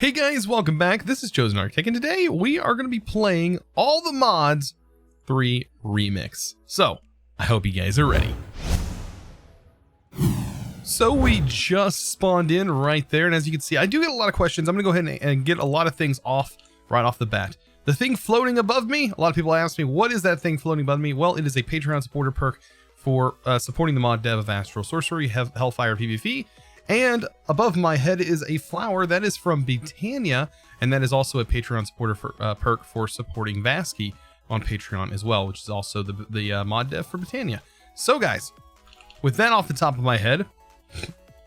Hey guys, welcome back. This is ChosenArchitect, and today we are going to be playing All the Mods 3 Remix. So, I hope you guys are ready. So we just spawned in right there, and as you can see, I do get a lot of questions. I'm going to go ahead and get a lot of things right off the bat. The thing floating above me, a lot of people ask me, what is that thing floating above me? Well, it is a Patreon supporter perk for supporting the mod dev of Astral Sorcery, Hellfire PvP. And above my head is a flower that is from Britannia, and that is also a Patreon supporter perk for supporting Vasky on Patreon as well, which is also the mod dev for Britannia. So guys, with that off the top of my head,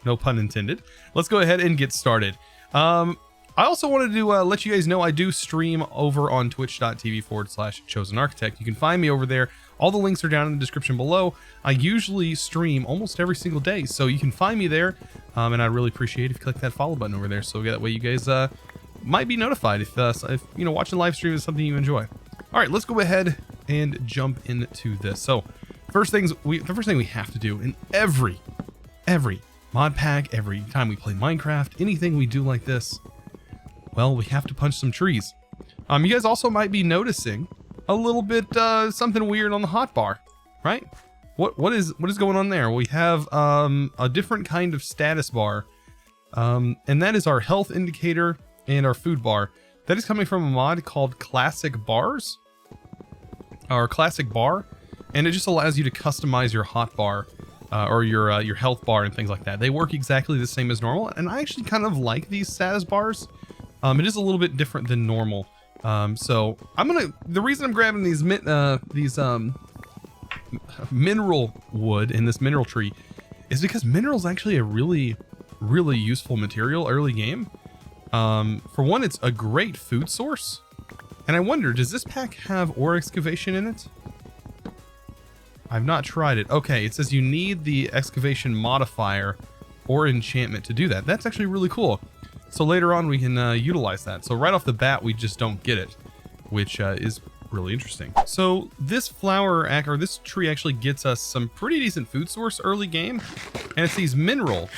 no pun intended, let's go ahead and get started. I also wanted to let you guys know I do stream over on twitch.tv/ChosenArchitect. You can find me over there. All the links are down in the description below. I usually stream almost every single day, so you can find me there. And I really appreciate if you click that follow button over there, so that way you guys might be notified if you know, watching live stream is something you enjoy. All right, let's go ahead and jump into this. So the first thing we have to do in every mod pack, every time we play Minecraft, anything we do like this, well, we have to punch some trees. You guys also might be noticing a little bit something weird on the hotbar, right? What is going on there? We have a different kind of status bar, and that is our health indicator and our food bar. That is coming from a mod called Classic Bars, or Classic Bar, and it just allows you to customize your hotbar or your health bar and things like that. They work exactly the same as normal, and I actually kind of like these status bars. It is a little bit different than normal. So the reason I'm grabbing these mineral wood in this mineral tree is because mineral is actually a really useful material early game. For one, it's a great food source, and I wonder, does this pack have ore excavation in it? I've not tried it. Okay, it says you need the excavation modifier or enchantment to do that. That's actually really cool. So later on we can utilize that. So right off the bat we just don't get it, which is really interesting. So this this tree actually gets us some pretty decent food source early game, and it's these mineral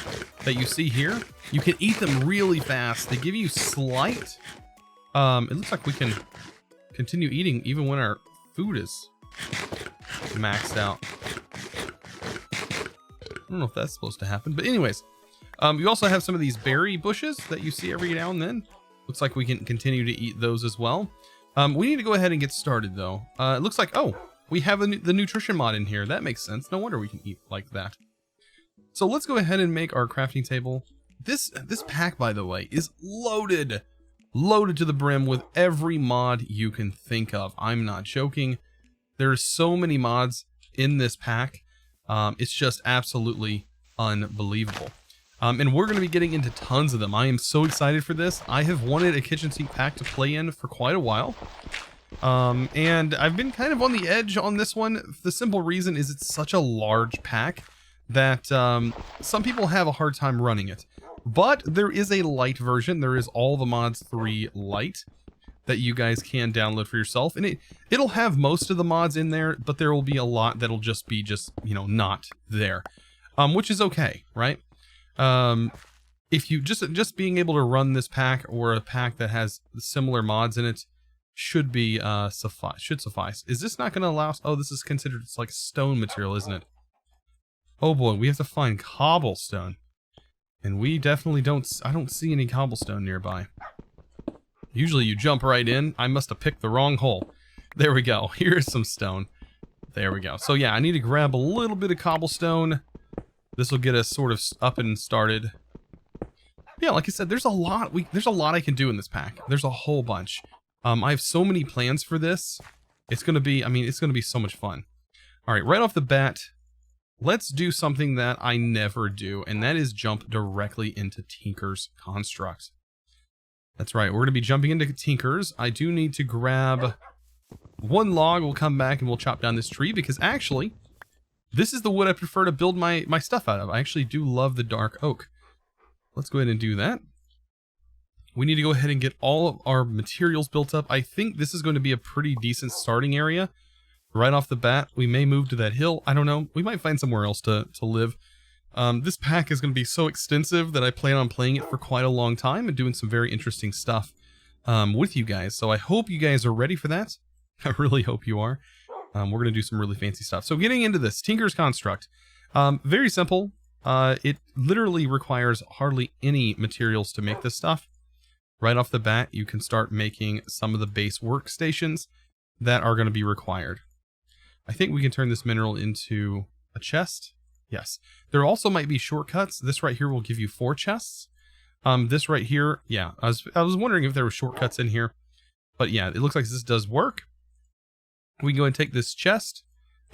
that you see here. You can eat them really fast. They give you slight. It looks like we can continue eating even when our food is maxed out. I don't know if that's supposed to happen, but anyways. You also have some of these berry bushes that you see every now and then. Looks like we can continue to eat those as well. We need to go ahead and get started though. It looks like, oh, we have the nutrition mod in here. That makes sense. No wonder we can eat like that. So let's go ahead and make our crafting table. This pack, by the way, is loaded to the brim with every mod you can think of. I'm not joking. There's so many mods in this pack. It's just absolutely unbelievable. And we're going to be getting into tons of them. I am so excited for this. I have wanted a kitchen sink pack to play in for quite a while. And I've been kind of on the edge on this one. The simple reason is it's such a large pack that some people have a hard time running it. But there is a light version. There is All the Mods 3 Lite that you guys can download for yourself. And it'll have most of the mods in there, but there will be a lot that'll just be you know, not there. Which is okay, right? If you just being able to run this pack or a pack that has similar mods in it should be suffice. Is this not going to allow us? Oh, this is considered, it's like stone material, isn't it? Oh boy, we have to find cobblestone, and we definitely I don't see any cobblestone nearby. Usually you jump right in. I must have picked the wrong hole. There we go. Here's some stone. There we go. So yeah, I need to grab a little bit of cobblestone. This will get us sort of up and started. Yeah, like I said, there's a lot I can do in this pack. There's a whole bunch. I have so many plans for this. It's gonna be so much fun. All right, right off the bat, let's do something that I never do, and that is jump directly into Tinker's construct. That's right, we're gonna be jumping into Tinker's. I do need to grab one log. We'll come back and we'll chop down this tree, because actually, this is the wood I prefer to build my stuff out of. I actually do love the dark oak. Let's go ahead and do that. We need to go ahead and get all of our materials built up. I think this is going to be a pretty decent starting area. Right off the bat, we may move to that hill. I don't know. We might find somewhere else to live. This pack is going to be so extensive that I plan on playing it for quite a long time and doing some very interesting stuff with you guys. So I hope you guys are ready for that. I really hope you are. We're going to do some really fancy stuff. So getting into this, Tinker's Construct. Very simple. It literally requires hardly any materials to make this stuff. Right off the bat, you can start making some of the base workstations that are going to be required. I think we can turn this mineral into a chest. Yes. There also might be shortcuts. This right here will give you 4 chests. This right here, yeah, I was wondering if there were shortcuts in here. But yeah, it looks like this does work. We can go and take this chest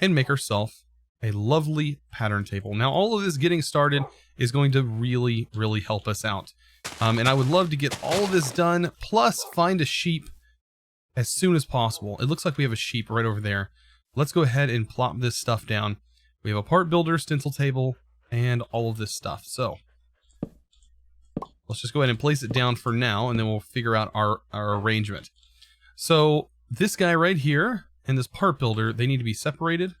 and make ourselves a lovely pattern table. Now, all of this getting started is going to really, really help us out. And I would love to get all of this done, plus find a sheep as soon as possible. It looks like we have a sheep right over there. Let's go ahead and plop this stuff down. We have a part builder, stencil table, and all of this stuff. So let's just go ahead and place it down for now, and then we'll figure out our arrangement. So this guy right here and this part builder, they need to be separated.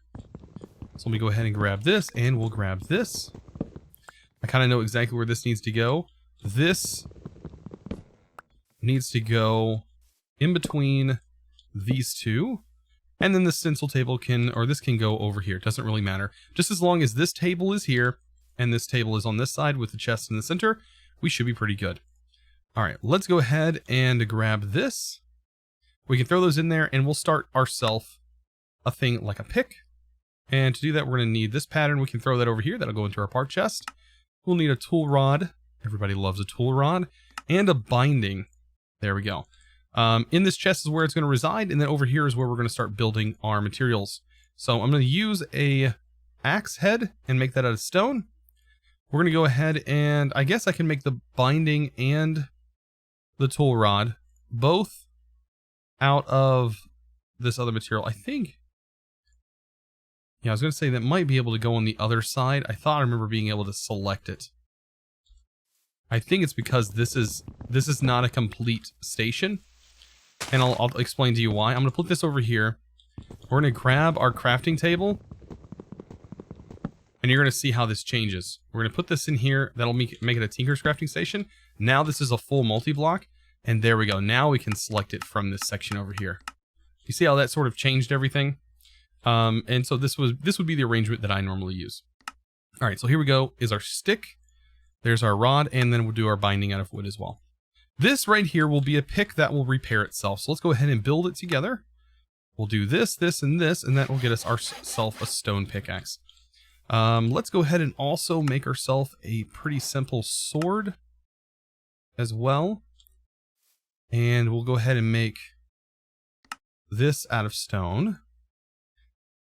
So let me go ahead and grab this, and we'll grab this. I kind of know exactly where this needs to go. This needs to go in between these two. And then the stencil table this can go over here. It doesn't really matter. Just as long as this table is here and this table is on this side with the chest in the center, we should be pretty good. All right, let's go ahead and grab this. We can throw those in there and we'll start ourselves a thing like a pick. And to do that, we're going to need this pattern. We can throw that over here. That'll go into our part chest. We'll need a tool rod. Everybody loves a tool rod. And a binding. There we go. In this chest is where it's going to reside, and then over here is where we're going to start building our materials. So I'm going to use a axe head and make that out of stone. We're going to go ahead and I guess I can make the binding and the tool rod both out of this other material. I think, yeah, I was going to say that might be able to go on the other side. I thought I remember being able to select it. I think it's because this is not a complete station. And I'll explain to you why. I'm going to put this over here. We're going to grab our crafting table. And you're going to see how this changes. We're going to put this in here. That'll make it a Tinker's Crafting Station. Now this is a full multi-block. And there we go. Now we can select it from this section over here. You see how that sort of changed everything? And so this would be the arrangement that I normally use. All right, so here we go is our stick. There's our rod, and then we'll do our binding out of wood as well. This right here will be a pick that will repair itself. So let's go ahead and build it together. We'll do this, this, and this, and that will get us ourselves a stone pickaxe. Let's go ahead and also make ourselves a pretty simple sword as well. And we'll go ahead and make this out of stone.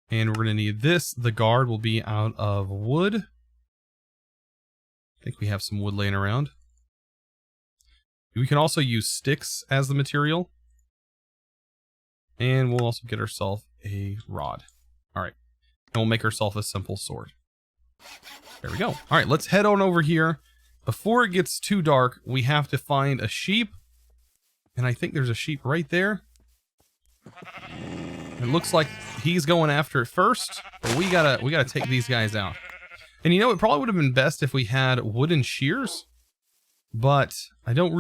And we're going to need this. The guard will be out of wood. I think we have some wood laying around. We can also use sticks as the material. And we'll also get ourselves a rod. All right. And we'll make ourselves a simple sword. There we go. All right, let's head on over here. Before it gets too dark, we have to find a sheep. And I think there's a sheep right there. It looks like he's going after it first. But we gotta take these guys out. And you know, it probably would have been best if we had wooden shears. But I don't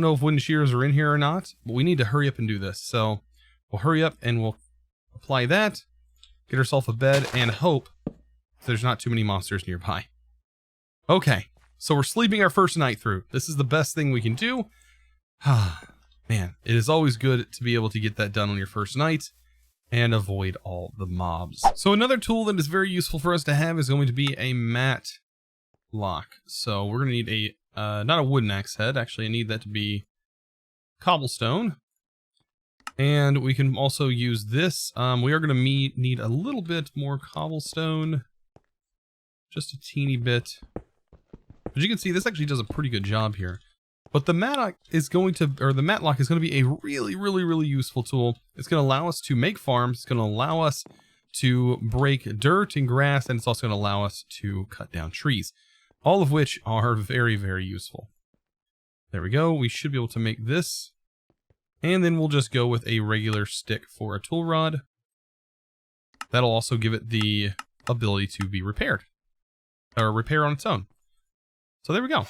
know if wooden shears are in here or not. But we need to hurry up and do this. So we'll hurry up and we'll apply that. Get ourselves a bed and hope there's not too many monsters nearby. Okay, so we're sleeping our first night through. This is the best thing we can do. Man, it is always good to be able to get that done on your first night and avoid all the mobs. So another tool that is very useful for us to have is going to be a mat lock. So we're going to need a, not a wooden axe head. Actually, I need that to be cobblestone. And we can also use this. We are going to need a little bit more cobblestone. Just a teeny bit. As you can see, this actually does a pretty good job here. But the matlock is going to be a really, really, really useful tool. It's going to allow us to make farms. It's going to allow us to break dirt and grass, and it's also going to allow us to cut down trees. All of which are very, very useful. There we go. We should be able to make this. And then we'll just go with a regular stick for a tool rod. That'll also give it the ability to be repaired or repair on its own. So there we go.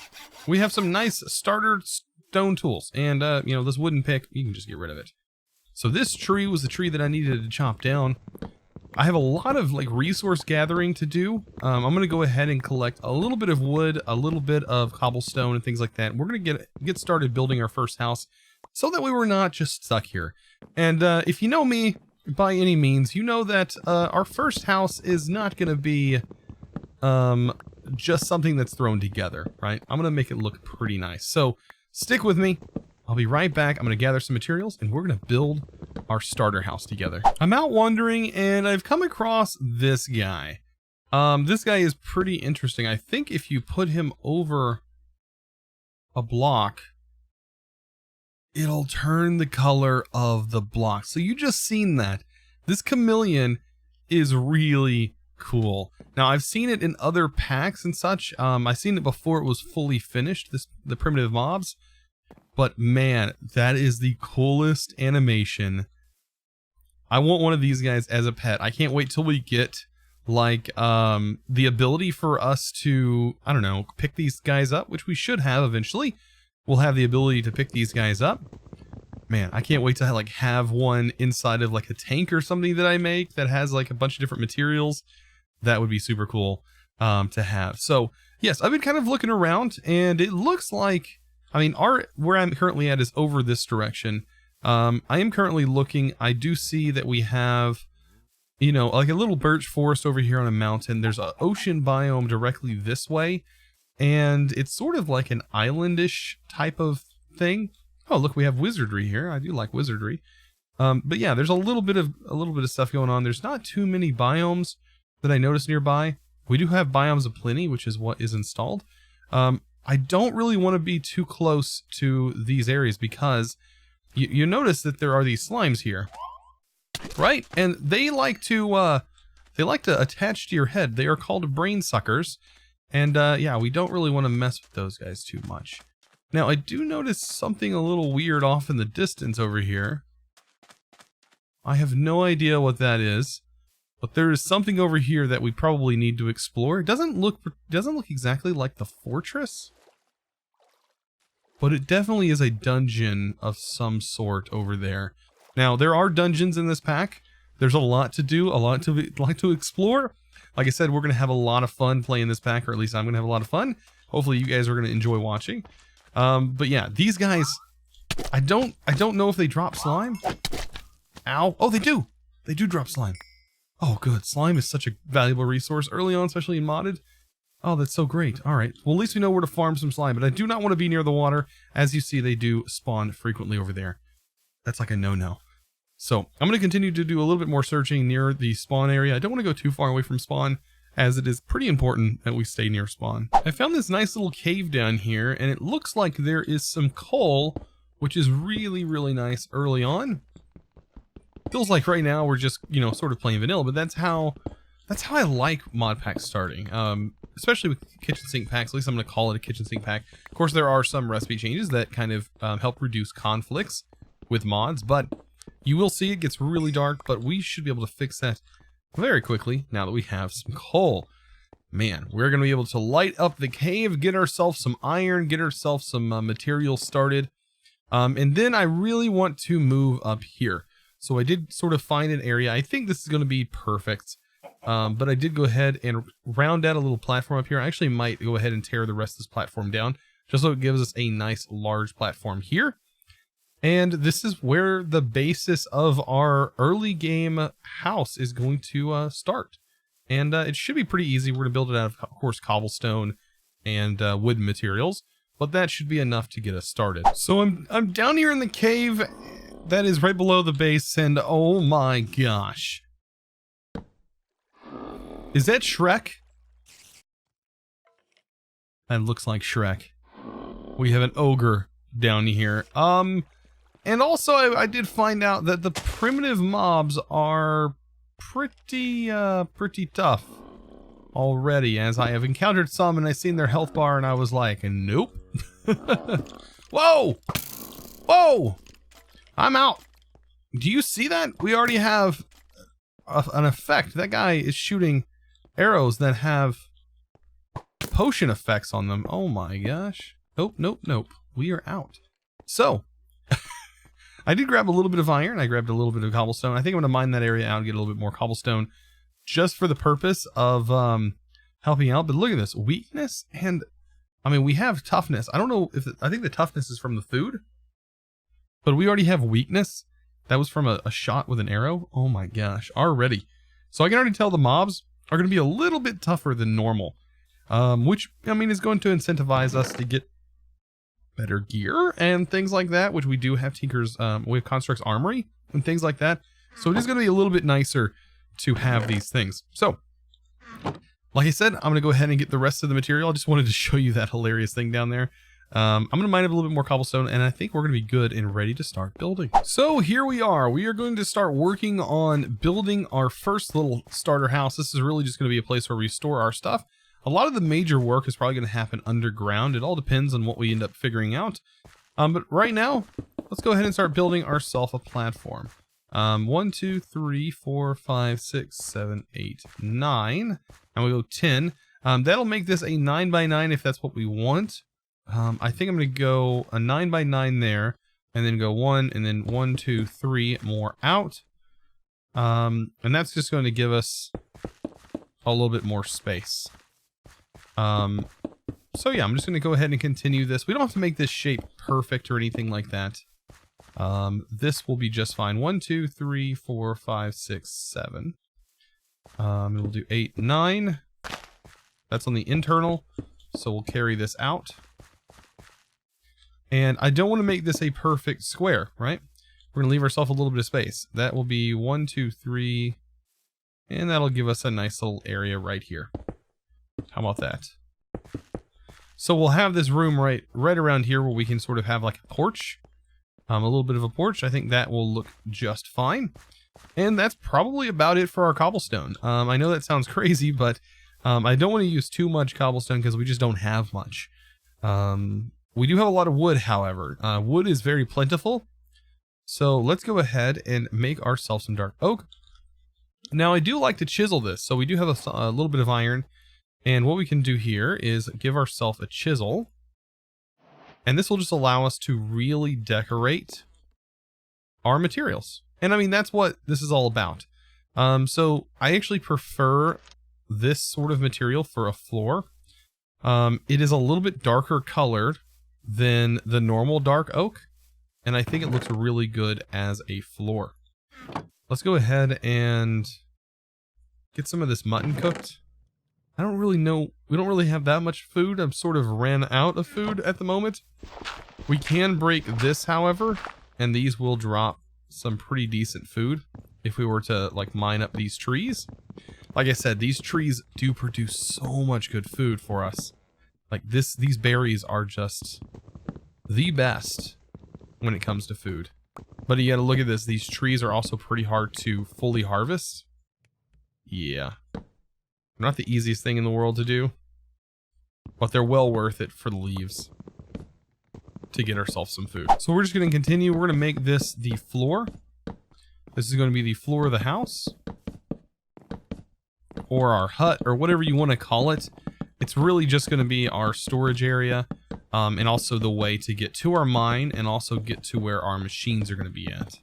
We have some nice starter stone tools, and you know, this wooden pick, you can just get rid of it. So this tree was the tree that I needed to chop down. I have a lot of like resource gathering to do. I'm going to go ahead and collect a little bit of wood, a little bit of cobblestone and things like that. We're going to get started building our first house so that we were not just stuck here. And if you know me by any means, you know that our first house is not going to be just something that's thrown together, right? I'm going to make it look pretty nice. So stick with me. I'll be right back. I'm going to gather some materials and we're going to build our starter house together. I'm out wandering and I've come across this guy. This guy is pretty interesting. I think if you put him over a block, it'll turn the color of the block. So you just seen that. This chameleon is really cool. Now I've seen it in other packs and such. I've seen it before it was fully finished, the primitive mobs. But man, that is the coolest animation. I want one of these guys as a pet. I can't wait till we get like the ability for us to, I don't know, pick these guys up, which we should have eventually. We'll have the ability to pick these guys up. Man, I can't wait to like have one inside of like a tank or something that I make that has like a bunch of different materials. That would be super cool to have. So yes, I've been kind of looking around and it looks like, I mean, where I'm currently at is over this direction. I am currently looking. I do see that we have, you know, like a little birch forest over here on a mountain. There's an ocean biome directly this way. And it's sort of like an islandish type of thing. Oh, look, we have wizardry here. I do like wizardry. But yeah, there's a little bit of stuff going on. There's not too many biomes that I noticed nearby. We do have biomes of plenty, which is what is installed. I don't really want to be too close to these areas because you notice that there are these slimes here, right? And they like to attach to your head. They are called brain suckers, and yeah, we don't really want to mess with those guys too much. Now I do notice something a little weird off in the distance over here. I have no idea what that is. But there is something over here that we probably need to explore. It doesn't look exactly like the fortress, but it definitely is a dungeon of some sort over there. Now, there are dungeons in this pack. There's a lot to do, a lot to explore. Like I said, we're going to have a lot of fun playing this pack, or at least I'm going to have a lot of fun. Hopefully you guys are going to enjoy watching. But yeah, these guys, I don't know if they drop slime. Ow. Oh, they do. They do drop slime. Oh, good. Slime is such a valuable resource early on, especially in modded. Oh, that's so great. All right. Well, at least we know where to farm some slime, but I do not want to be near the water. As you see, they do spawn frequently over there. That's like a no-no. So I'm going to continue to do a little bit more searching near the spawn area. I don't want to go too far away from spawn, as it is pretty important that we stay near spawn. I found this nice little cave down here, and it looks like there is some coal, which is really, really nice early on. Feels like right now we're just, you know, sort of playing vanilla, but that's how I like mod packs starting, especially with kitchen sink packs. At least I'm going to call it a kitchen sink pack. Of course, there are some recipe changes that kind of help reduce conflicts with mods, but you will see it gets really dark, but we should be able to fix that very quickly now that we have some coal. Man, we're going to be able to light up the cave, get ourselves some iron, get ourselves some materials started, and then I really want to move up here. So I did sort of find an area. I think this is going to be perfect. But I did go ahead and round out a little platform up here. I actually might go ahead and tear the rest of this platform down, just so it gives us a nice large platform here. And this is where the basis of our early game house is going to start. And it should be pretty easy. We're going to build it out of course, cobblestone and wood materials. But that should be enough to get us started. So I'm down here in the cave. That is right below the base, and oh my gosh. Is that Shrek? That looks like Shrek. We have an ogre down here. And also I did find out that the primitive mobs are pretty tough already, as I have encountered some and I've seen their health bar and I was like, nope. Whoa! Whoa! I'm out. Do you see that? We already have an effect. That guy is shooting arrows that have potion effects on them. Oh my gosh. Nope, nope, nope. We are out. So, I did grab a little bit of iron. I grabbed a little bit of cobblestone. I think I'm going to mine that area out and get a little bit more cobblestone just for the purpose of helping out. But look at this. Weakness and... I mean, we have toughness. I don't know if... I think the toughness is from the food. But we already have weakness. That was from a shot with an arrow. Oh my gosh. Already. So I can already tell the mobs are going to be a little bit tougher than normal. Which, I mean, is going to incentivize us to get better gear and things like that, which we do have Tinker's, we have Construct's Armory and things like that. So it is going to be a little bit nicer to have these things. So, like I said, I'm going to go ahead and get the rest of the material. I just wanted to show you that hilarious thing down there. I'm going to mine up a little bit more cobblestone, and I think we're going to be good and ready to start building. So here we are. We are going to start working on building our first little starter house. This is really just going to be a place where we store our stuff. A lot of the major work is probably going to happen underground. It all depends on what we end up figuring out. But right now, let's go ahead and start building ourselves a platform. 1, 2, 3, 4, 5, 6, 7, 8, 9. And we go 10. That'll make this a 9x9 if that's what we want. I think I'm going to go a 9x9 there, and then go 1, and then 1, 2, 3 more out. And that's just going to give us a little bit more space. So yeah, I'm just going to go ahead and continue this. We don't have to make this shape perfect or anything like that. This will be just fine. 1, 2, 3, 4, 5, 6, 7. And we'll do 8, 9. That's on the internal, so we'll carry this out. And I don't want to make this a perfect square, right? We're going to leave ourselves a little bit of space. That will be 1, 2, 3, and that'll give us a nice little area right here. How about that? So we'll have this room right around here where we can sort of have like a porch. A little bit of a porch. I think that will look just fine. And that's probably about it for our cobblestone. I know that sounds crazy, but I don't want to use too much cobblestone because we just don't have much. We do have a lot of wood, however. Wood is very plentiful. So let's go ahead and make ourselves some dark oak. Now I do like to chisel this. So we do have a little bit of iron. And what we can do here is give ourselves a chisel. And this will just allow us to really decorate our materials. And I mean, that's what this is all about. So I actually prefer this sort of material for a floor. It is a little bit darker colored than the normal dark oak. And I think it looks really good as a floor. Let's go ahead and get some of this mutton cooked. I don't really know. We don't really have that much food. I'm sort of ran out of food at the moment. We can break this, however, and these will drop some pretty decent food if we were to like mine up these trees. Like I said, these trees do produce so much good food for us. Like these berries are just the best when it comes to food. But you gotta look at this. These trees are also pretty hard to fully harvest. Yeah. Not the easiest thing in the world to do, but they're well worth it for the leaves to get ourselves some food. So we're just going to continue. We're going to make this the floor. This is going to be the floor of the house, or our hut, or whatever you want to call it. It's really just going to be our storage area, and also the way to get to our mine, and also get to where our machines are going to be at.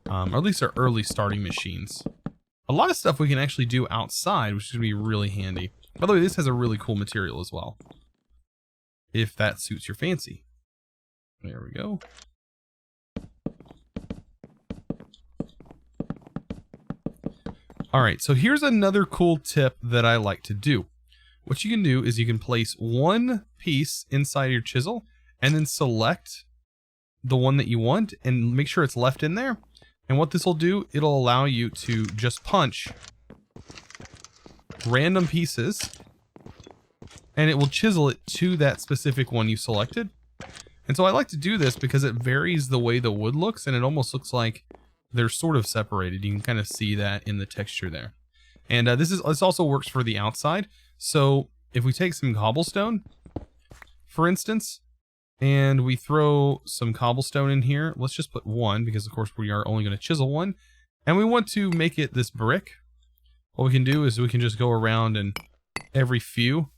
Or at least our early starting machines. A lot of stuff we can actually do outside, which is going to be really handy. By the way, this has a really cool material as well, if that suits your fancy. There we go. Alright, so here's another cool tip that I like to do. What you can do is you can place one piece inside your chisel, and then select the one that you want, and make sure it's left in there. And what this will do, it'll allow you to just punch random pieces, and it will chisel it to that specific one you selected. And so I like to do this because it varies the way the wood looks, and it almost looks like they're sort of separated. You can kind of see that in the texture there. And this also works for the outside. So if we take some cobblestone, for instance, and we throw some cobblestone in here. Let's just put one, because of course we are only going to chisel one. And we want to make it this brick. what we can do is we can just go around and every few,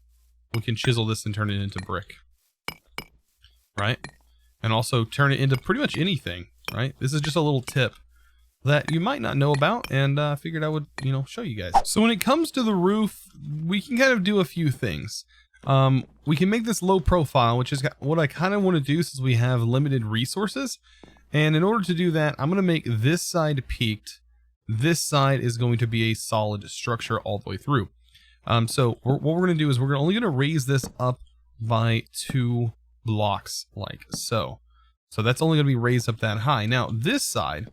we can chisel this and turn it into brick. Right? And also turn it into pretty much anything, right? This is just a little tip that you might not know about, and I figured I would, you know, show you guys. So when it comes to the roof, we can kind of do a few things. We can make this low profile, which is what I kind of want to do since we have limited resources. And in order to do that, I'm going to make this side peaked. This side is going to be a solid structure all the way through. So what we're going to do is we're only going to raise this up by 2 blocks like so. So that's only going to be raised up that high. Now this side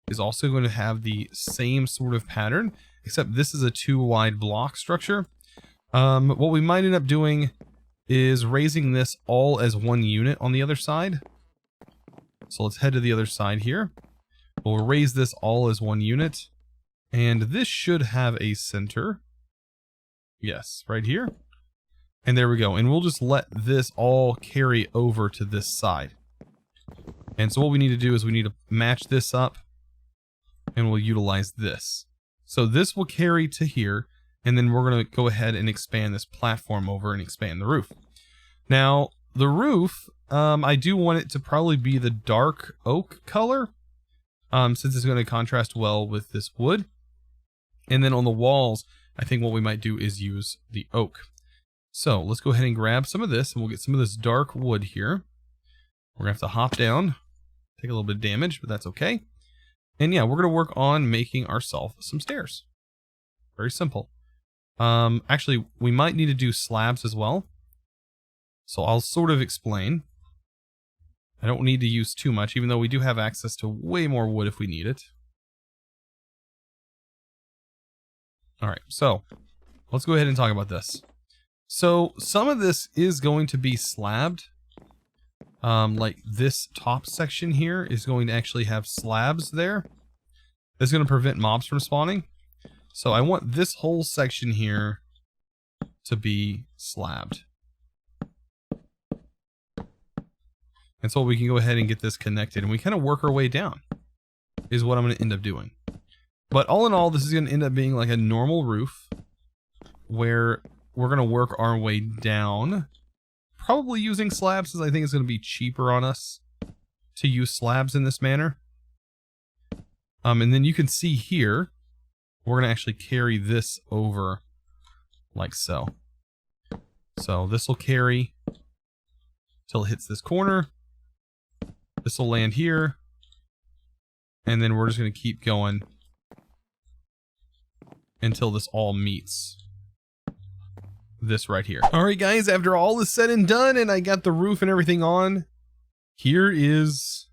is also going to have the same sort of pattern, except this is a 2 wide block structure. What we might end up doing is raising this all as 1 unit on the other side. So let's head to the other side here. We'll raise this all as 1 unit, and this should have a center. Yes, right here. And there we go. And we'll just let this all carry over to this side. And so what we need to do is we need to match this up, and we'll utilize this. So this will carry to here, and then we're going to go ahead and expand this platform over and expand the roof. Now, the roof, I do want it to probably be the dark oak color, since it's going to contrast well with this wood. And then on the walls, I think what we might do is use the oak. So let's go ahead and grab some of this, and we'll get some of this dark wood here. We're going to have to hop down, take a little bit of damage, but that's okay. And yeah, we're going to work on making ourselves some stairs. Very simple. Actually, we might need to do slabs as well. So I'll sort of explain. I don't need to use too much, even though we do have access to way more wood if we need it. All right, so let's go ahead and talk about this. So some of this is going to be slabbed. Like this top section here is going to actually have slabs there. It's going to prevent mobs from spawning. So I want this whole section here to be slabbed. And so we can go ahead and get this connected, and we kind of work our way down is what I'm going to end up doing. But all in all, this is going to end up being like a normal roof where we're going to work our way down, probably using slabs, because I think it's going to be cheaper on us to use slabs in this manner. And then you can see here, we're going to actually carry this over like so. So this will carry till it hits this corner. This will land here. And then we're just going to keep going until this all meets this right here. All right, guys, after all is said and done and I got the roof and everything on, here is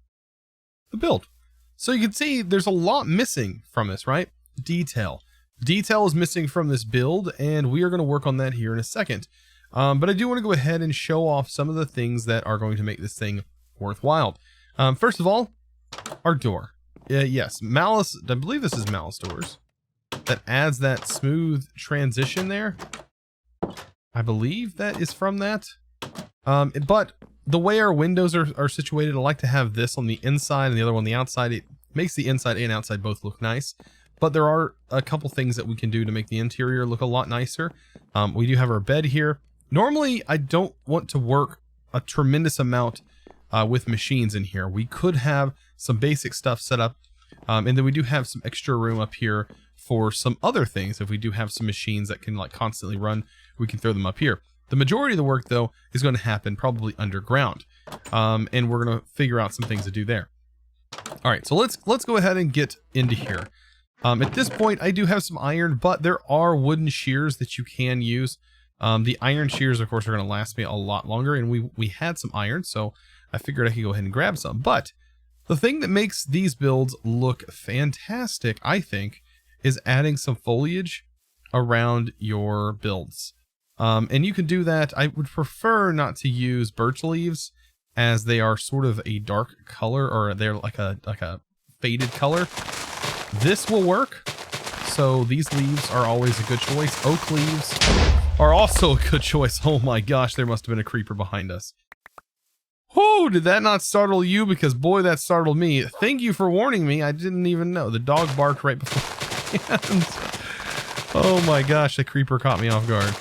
the build. So you can see there's a lot missing from this, right? Detail. Detail is missing from this build, and we are going to work on that here in a second. But I do want to go ahead and show off some of the things that are going to make this thing worthwhile. First of all, our door. Yes, Malice, I believe this is Malice Doors. That adds that smooth transition there. I believe that is from that. But the way our windows are situated, I like to have this on the inside and the other one on the outside. It makes the inside and outside both look nice. But there are a couple things that we can do to make the interior look a lot nicer. We do have our bed here. Normally, I don't want to work a tremendous amount with machines in here. We could have some basic stuff set up. And then we do have some extra room up here for some other things. If we do have some machines that can like constantly run, we can throw them up here. The majority of the work, though, is going to happen probably underground. And we're going to figure out some things to do there. All right, so let's go ahead and get into here. At this point, I do have some iron, but there are wooden shears that you can use. The iron shears, of course, are going to last me a lot longer, and we had some iron, so I figured I could go ahead and grab some. But the thing that makes these builds look fantastic, I think, is adding some foliage around your builds. And you can do that. I would prefer not to use birch leaves, as they are sort of a dark color, or they're like a faded color. This will work. So these leaves are always a good choice. Oak leaves are also a good choice. Oh my gosh, there must have been a creeper behind us. Oh, did that not startle you? Because boy, that startled me. Thank you for warning me. I didn't even know. The dog barked right before. Oh my gosh, the creeper caught me off guard.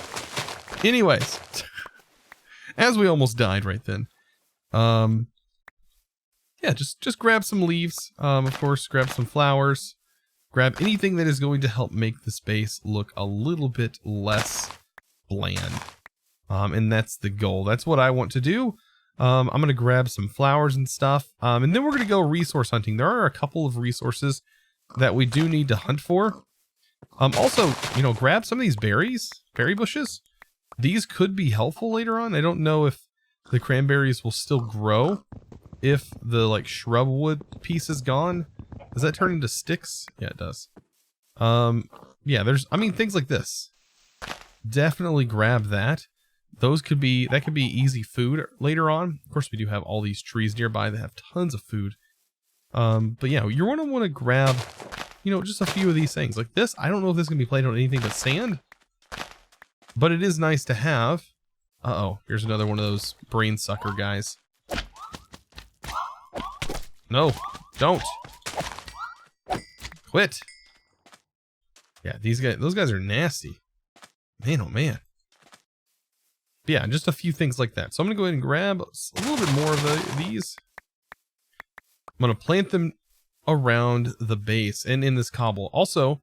Anyways, as we almost died right then. Yeah, just grab some leaves. Of course, grab some flowers. Grab anything that is going to help make the space look a little bit less bland. And that's the goal. That's what I want to do. I'm going to grab some flowers and stuff. And then we're going to go resource hunting. There are a couple of resources that we do need to hunt for. Also, you know, grab some of these berries, berry bushes. These could be helpful later on. I don't know if the cranberries will still grow if the like shrub wood piece is gone. Does that turn into sticks? Yeah, it does. Yeah, I mean, things like this. Definitely grab that. That could be easy food later on. Of course, we do have all these trees nearby that have tons of food. But yeah, you're going to want to grab, you know, just a few of these things like this. I don't know if this can be played on anything but sand, but it is nice to have. Uh-oh, here's another one of those brain sucker guys. No, don't. Quit. Yeah, those guys are nasty. Man, oh man. But yeah, just a few things like that. So I'm gonna go ahead and grab a little bit more of these. I'm gonna plant them around the base and in this cobble. Also,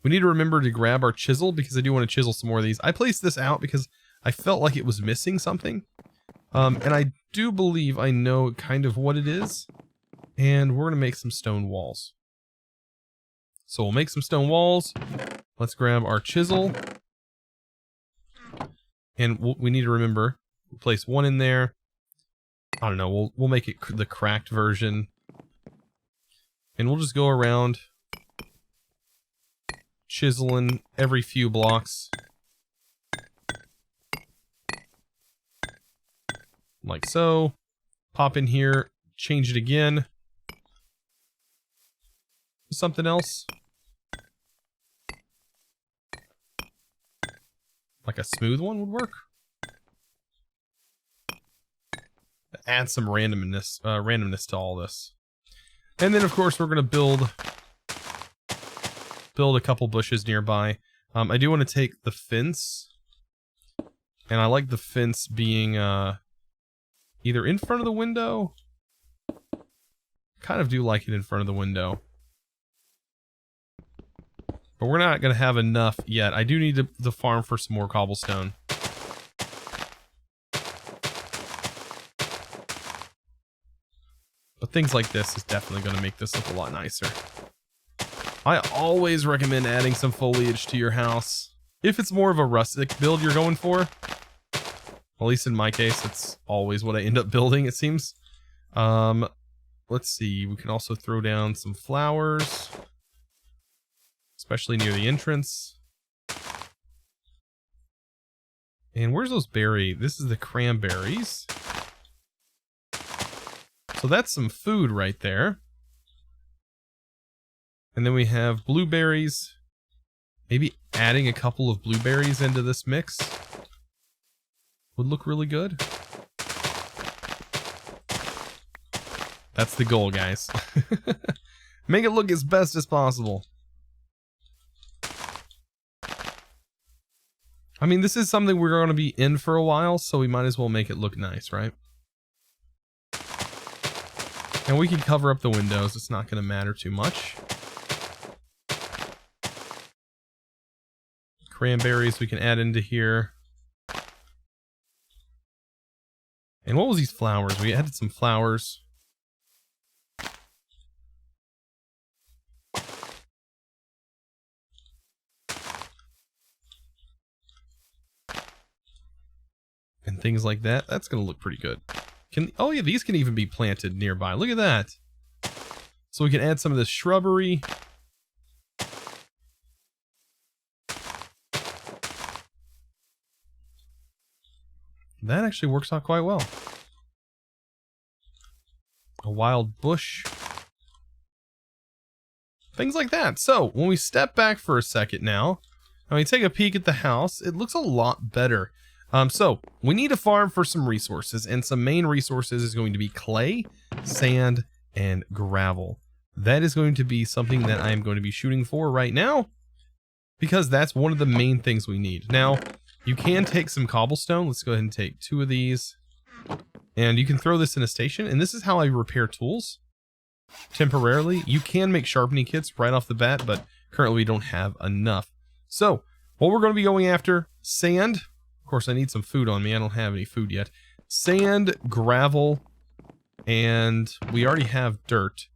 we need to remember to grab our chisel because I do want to chisel some more of these. I placed this out because I felt like it was missing something. And I do believe I know kind of what it is. And we're gonna make some stone walls. So we'll make some stone walls. Let's grab our chisel. And we need to remember, we'll place one in there. I don't know, we'll make it the cracked version. And we'll just go around chiseling every few blocks. Like so. Pop in here, change it again. Something else. Like a smooth one would work. Add some randomness to all this. And then of course we're gonna build a couple bushes nearby. I do want to take the fence, and I like the fence being either in front of the window. Kind of do like it in front of the window. But we're not going to have enough yet. I do need to farm for some more cobblestone. But things like this is definitely going to make this look a lot nicer. I always recommend adding some foliage to your house. If it's more of a rustic build you're going for. At least in my case, it's always what I end up building, it seems. Let's see. We can also throw down some flowers. Especially near the entrance. And where's those berries? This is the cranberries. So that's some food right there. And then we have blueberries. Maybe adding a couple of blueberries into this mix would look really good. That's the goal, guys. Make it look as best as possible. I mean, this is something we're going to be in for a while, so we might as well make it look nice, right? And we can cover up the windows. It's not going to matter too much. Cranberries we can add into here. And what was these flowers? We added some flowers. And things like that. That's going to look pretty good. Oh yeah, these can even be planted nearby. Look at that. So we can add some of this shrubbery. That actually works out quite well. A wild bush. Things like that. So when we step back for a second now, and we take a peek at the house, it looks a lot better. So we need to farm for some resources, and some main resources is going to be clay, sand, and gravel. That is going to be something that I am going to be shooting for right now. because that's one of the main things we need. Now, you can take some cobblestone. Let's go ahead and take 2 of these. And you can throw this in a station. And this is how I repair tools temporarily. You can make sharpening kits right off the bat, but currently we don't have enough. So, what we're going to be going after, sand. Of course, I need some food on me. I don't have any food yet. Sand, gravel, and we already have dirt.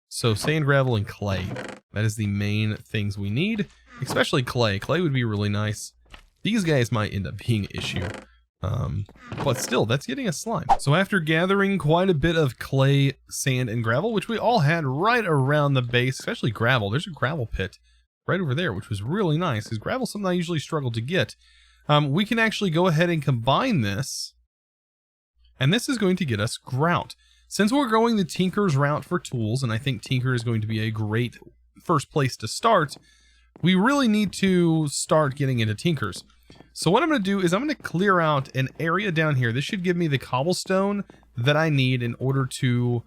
So sand, gravel, and clay. That is the main things we need, especially clay. Clay would be really nice. These guys might end up being an issue. But still, that's getting a slime. So after gathering quite a bit of clay, sand, and gravel, which we all had right around the base, especially gravel. There's a gravel pit right over there, which was really nice, because gravel is something I usually struggle to get. We can actually go ahead and combine this, and this is going to get us grout. Since we're going the Tinker's route for tools, and I think Tinker is going to be a great first place to start, we really need to start getting into Tinkers. So what I'm going to do is I'm going to clear out an area down here. This should give me the cobblestone that I need in order to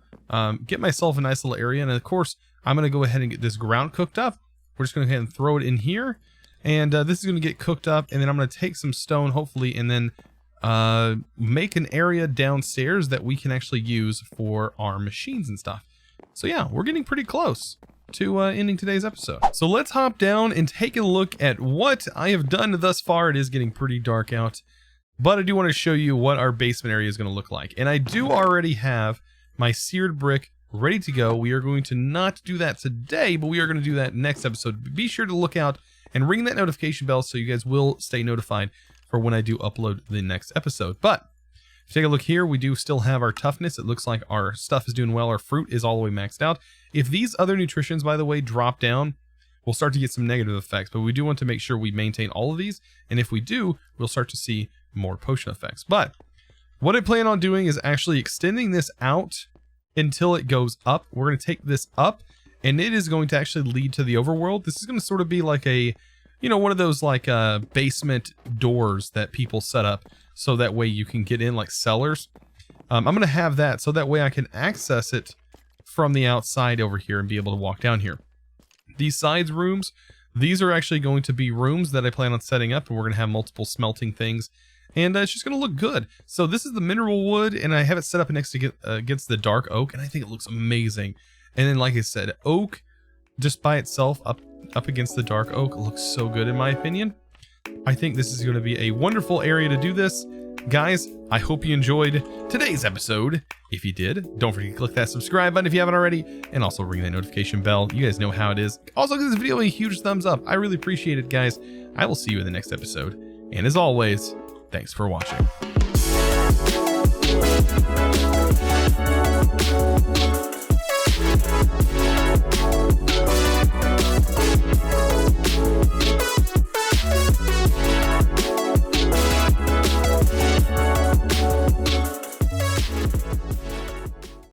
get myself a nice little area. And of course, I'm going to go ahead and get this grout cooked up. We're just going to go ahead and throw it in here. And this is going to get cooked up. And then I'm going to take some stone, hopefully, and then make an area downstairs that we can actually use for our machines and stuff. So yeah, we're getting pretty close to ending today's episode. So let's hop down and take a look at what I have done thus far. It is getting pretty dark out, but I do want to show you what our basement area is going to look like. And I do already have my seared brick ready to go. We are going to not do that today, but we are going to do that next episode. Be sure to look out and ring that notification bell so you guys will stay notified for when I do upload the next episode. But if you take a look here, we do still have our toughness. It looks like our stuff is doing well. Our fruit is all the way maxed out. If these other nutritions, by the way, drop down, we'll start to get some negative effects, but we do want to make sure we maintain all of these. And if we do, we'll start to see more potion effects. But what I plan on doing is actually extending this out until it goes up. We're going to take this up, and it is going to actually lead to the overworld. This is going to sort of be like a, you know, one of those like basement doors that people set up so that way you can get in, like cellars. I'm going to have that so that way I can access it from the outside over here and be able to walk down here. These sides rooms, these are actually going to be rooms that I plan on setting up, and we're going to have multiple smelting things, and it's just going to look good. So this is the mineral wood, and I have it set up next to against the dark oak, and I think it looks amazing. And then, like I said, oak just by itself up against the dark oak looks so good in my opinion. I think this is going to be a wonderful area to do this. Guys, I hope you enjoyed today's episode. If you did, don't forget to click that subscribe button if you haven't already, and also ring that notification bell. You guys know how it is. Also, give this video a huge thumbs up. I really appreciate it, guys. I will see you in the next episode. And as always, thanks for watching.